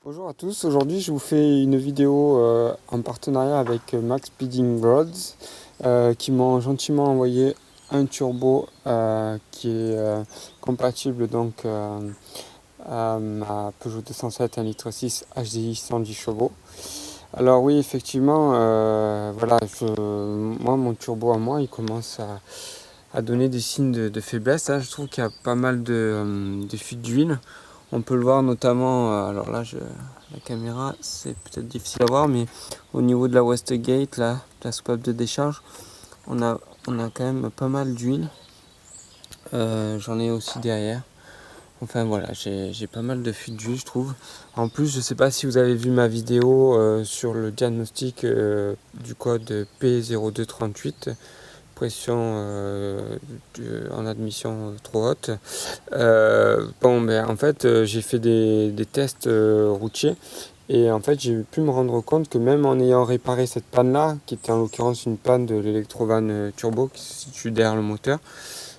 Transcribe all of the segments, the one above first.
Bonjour à tous, aujourd'hui je vous fais une vidéo en partenariat avec Max Speeding Rods qui m'ont gentiment envoyé un turbo qui est compatible donc à ma Peugeot 207 1,6 L HDI 110 chevaux. Alors oui, effectivement, voilà, moi mon turbo à moi il commence à donner des signes de faiblesse, hein. Je trouve qu'il y a pas mal de fuites d'huile. On peut le voir notamment, alors là la caméra c'est peut-être difficile à voir, mais au niveau de la Westgate, là, la soupape de décharge, on a quand même pas mal d'huile. J'en ai aussi derrière. Enfin voilà, j'ai pas mal de fuites d'huile, je trouve. En plus, je sais pas si vous avez vu ma vidéo sur le diagnostic du code P0238, pression en admission trop haute. En fait, j'ai fait des tests routiers et en fait, j'ai pu me rendre compte que même en ayant réparé cette panne-là, qui était en l'occurrence une panne de l'électrovanne turbo qui se situe derrière le moteur,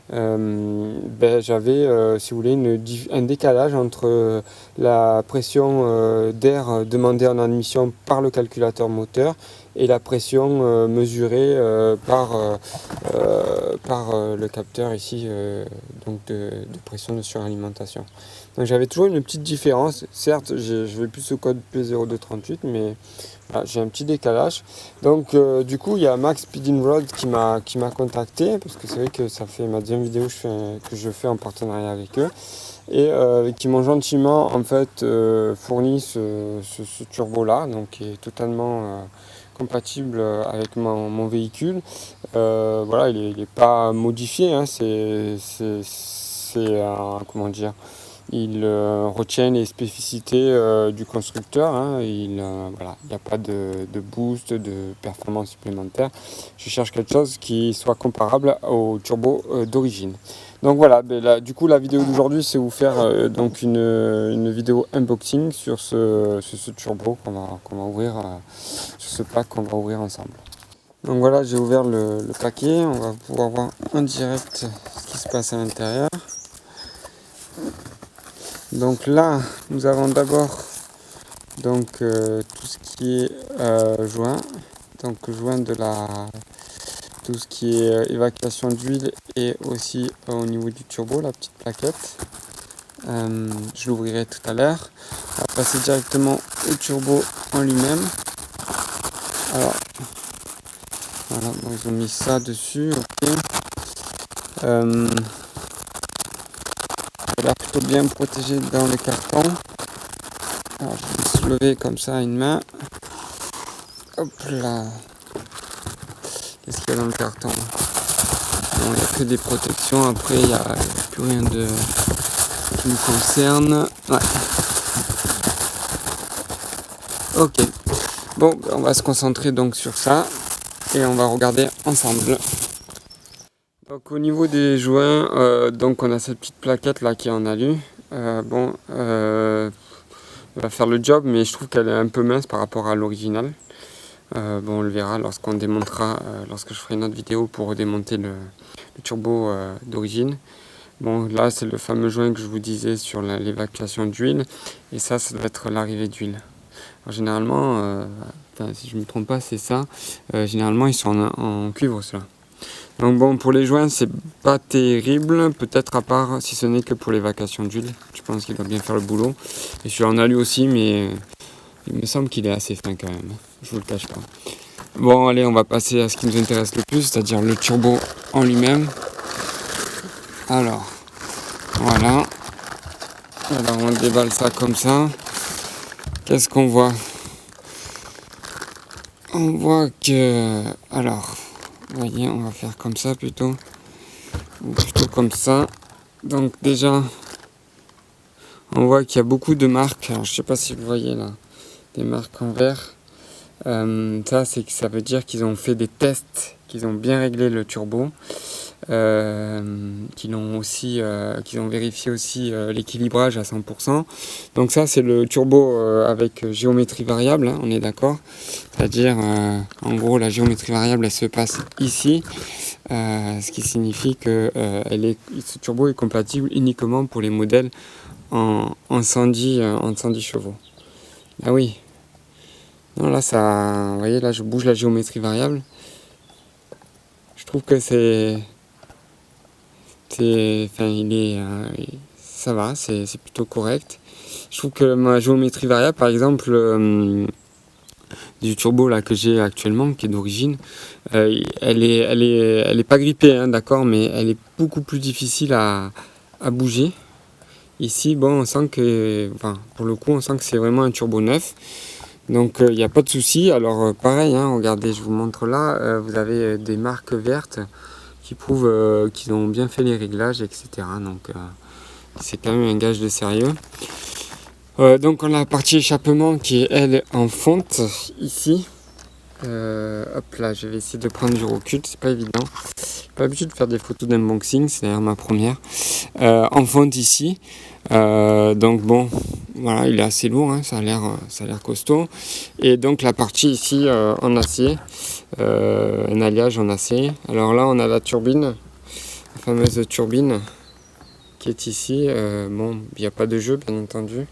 j'avais, si vous voulez, un décalage entre la pression d'air demandée en admission par le calculateur moteur et la pression mesurée par le capteur ici donc de pression de suralimentation. Donc j'avais toujours une petite différence. Certes, je vais plus au code P0238, mais voilà, j'ai un petit décalage. Donc du coup, il y a Max Speeding Rod qui m'a contacté, parce que c'est vrai que ça fait ma deuxième vidéo que je fais en partenariat avec eux, et qui m'ont gentiment en fait fourni ce turbo là, donc qui est totalement compatible avec mon véhicule. Voilà, il est pas modifié, hein, comment dire, il retient les spécificités du constructeur, hein. Voilà, il n'y a pas de boost, de performance supplémentaire. Je cherche quelque chose qui soit comparable au turbo d'origine. Donc voilà, du coup la vidéo d'aujourd'hui c'est vous faire donc une vidéo unboxing sur ce turbo qu'on va ouvrir, sur ce pack qu'on va ouvrir ensemble. Donc voilà, j'ai ouvert le paquet, on va pouvoir voir en direct ce qui se passe à l'intérieur. Donc là, nous avons d'abord donc tout ce qui est joint, donc joint de tout ce qui est évacuation d'huile et aussi au niveau du turbo, la petite plaquette. Je l'ouvrirai tout à l'heure. On va passer directement au turbo en lui-même. Alors voilà, bon, ils ont mis ça dessus, ok. Il a l'air plutôt bien protégé dans le carton. Alors je vais soulever comme ça à une main. Hop là. Qu'est-ce qu'il y a dans le carton? Bon, il n'y a que des protections. Après, il n'y a plus rien qui me concerne. Ouais. Ok. Bon, on va se concentrer donc sur ça. Et on va regarder ensemble. Donc au niveau des joints, donc on a cette petite plaquette là qui est en alu. Elle va faire le job, mais je trouve qu'elle est un peu mince par rapport à l'original. On le verra lorsqu'on démontera, lorsque je ferai une autre vidéo pour démonter le turbo d'origine. Bon, là c'est le fameux joint que je vous disais sur l'évacuation d'huile, et ça doit être l'arrivée d'huile. Généralement, si je ne me trompe pas, c'est ça. Généralement, ils sont en cuivre, ceux-là. Donc bon, pour les joints, c'est pas terrible, peut-être à part si ce n'est que pour l'évacuation d'huile. Je pense qu'il doit bien faire le boulot. Et celui-là en alu aussi, mais il me semble qu'il est assez fin quand même. Je vous le cache pas. Bon, allez, on va passer à ce qui nous intéresse le plus, c'est-à-dire le turbo en lui-même. Alors, voilà. Alors, on déballe ça comme ça. Qu'est-ce qu'on voit? On voit que... Alors, vous voyez, on va faire comme ça plutôt. Ou plutôt comme ça. Donc déjà, on voit qu'il y a beaucoup de marques. Alors, je sais pas si vous voyez là, des marques en vert. Ça veut dire qu'ils ont fait des tests, qu'ils ont bien réglé le turbo, qu'ils ont vérifié aussi l'équilibrage à 100%. Donc ça c'est le turbo avec géométrie variable, hein, on est d'accord. C'est-à-dire en gros la géométrie variable elle se passe ici, ce qui signifie que ce turbo est compatible uniquement pour les modèles en 110 chevaux. Ah oui. Non, là, ça... Vous voyez, là, je bouge la géométrie variable. Je trouve que enfin, ça va, c'est plutôt correct. Je trouve que ma géométrie variable, par exemple, du turbo là que j'ai actuellement, qui est d'origine, elle est pas grippée, hein, d'accord, mais elle est beaucoup plus difficile à bouger. Ici, bon, on sent que, enfin, pour le coup, on sent que c'est vraiment un turbo neuf. Donc, il n'y a pas de souci. Alors, pareil, hein, regardez, je vous montre là, vous avez des marques vertes qui prouvent qu'ils ont bien fait les réglages, etc. Donc, c'est quand même un gage de sérieux. Donc, on a la partie échappement qui est, elle, en fonte, ici. Hop là, je vais essayer de prendre du recul, c'est pas évident. J'ai pas l'habitude de faire des photos d'unboxing, c'est d'ailleurs ma première. En fonte ici. Donc bon, voilà, il est assez lourd, hein, ça a l'air costaud. Et donc la partie ici en acier, un alliage en acier. Alors là, on a la turbine, la fameuse turbine qui est ici. Bon, il n'y a pas de jeu, bien entendu.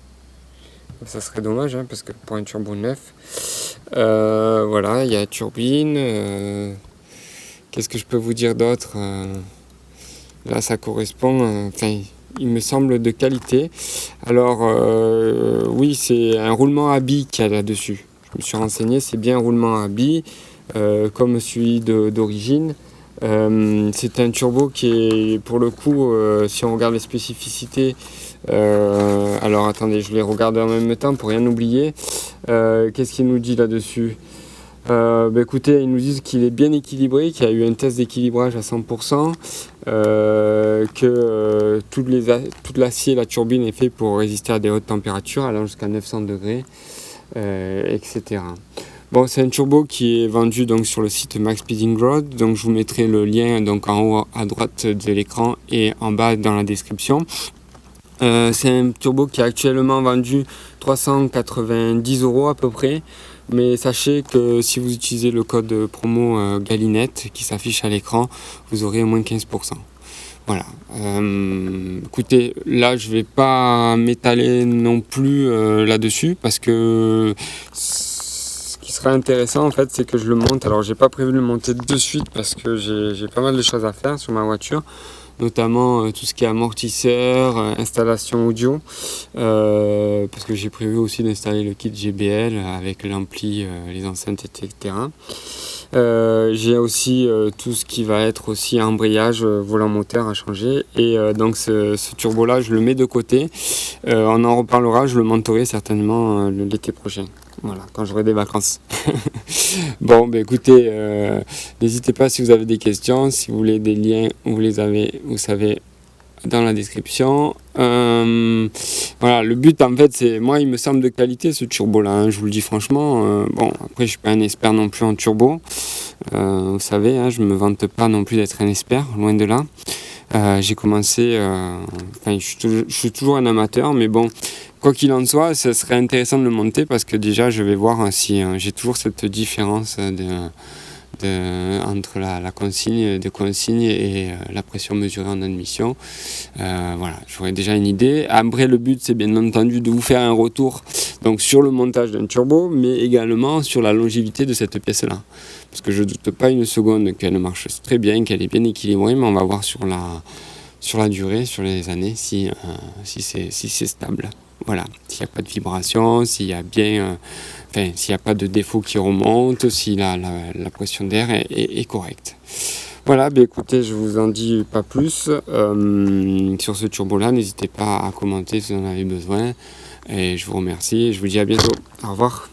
Ça serait dommage, hein, parce que pour un turbo neuf, voilà, il y a la turbine. Qu'est-ce que je peux vous dire d'autre? Là, ça correspond, enfin, il me semble de qualité. Alors, oui, c'est un roulement à billes qu'il y a là-dessus. Je me suis renseigné, c'est bien un roulement à billes, comme celui d'origine. C'est un turbo qui est, pour le coup, si on regarde les spécificités, alors attendez, je les regarde en même temps pour rien oublier. Qu'est-ce qu'il nous dit là-dessus? Écoutez, ils nous disent qu'il est bien équilibré, qu'il y a eu un test d'équilibrage à 100%, que tout l'acier, la turbine est fait pour résister à des hautes températures, allant jusqu'à 900 degrés, etc. Bon, c'est un turbo qui est vendu donc sur le site Max Speeding Road, donc je vous mettrai le lien donc en haut à droite de l'écran et en bas dans la description. C'est un turbo qui est actuellement vendu 390 € à peu près, mais sachez que si vous utilisez le code promo Galinette qui s'affiche à l'écran, vous aurez au moins 15%. Voilà. Écoutez, là je vais pas m'étaler non plus là-dessus parce que ce qui serait intéressant en fait c'est que je le monte. Alors j'ai pas prévu de le monter de suite parce que j'ai pas mal de choses à faire sur ma voiture, notamment tout ce qui est amortisseur, installation audio, parce que j'ai prévu aussi d'installer le kit JBL avec l'ampli, les enceintes, etc. J'ai aussi tout ce qui va être aussi embrayage, volant moteur à changer, et donc ce turbo là je le mets de côté, on en reparlera, je le monterai certainement l'été prochain. Voilà, quand j'aurai des vacances. Bon, écoutez, n'hésitez pas si vous avez des questions, si vous voulez des liens, vous les avez, vous savez, dans la description. Voilà, le but en fait, c'est, moi, il me semble de qualité ce turbo là, hein, je vous le dis franchement. Bon, après, je suis pas un expert non plus en turbo. Vous savez, hein, je me vante pas non plus d'être un expert, loin de là. J'ai commencé, enfin, je suis toujours un amateur, mais bon. Quoi qu'il en soit, ce serait intéressant de le monter parce que déjà je vais voir si j'ai toujours cette différence entre la consigne et la pression mesurée en admission. Voilà, j'aurais déjà une idée. Après, le but c'est bien entendu de vous faire un retour donc, sur le montage d'un turbo, mais également sur la longévité de cette pièce-là. Parce que je ne doute pas une seconde qu'elle marche très bien, qu'elle est bien équilibrée, mais on va voir sur la durée, sur les années, si c'est stable. Voilà, s'il n'y a pas de vibration, s'il y a bien, s'il n'y a pas de défaut qui remonte, si la pression d'air est correcte. Voilà, écoutez, je vous en dis pas plus sur ce turbo-là. N'hésitez pas à commenter si vous en avez besoin. Et je vous remercie et je vous dis à bientôt. Au revoir.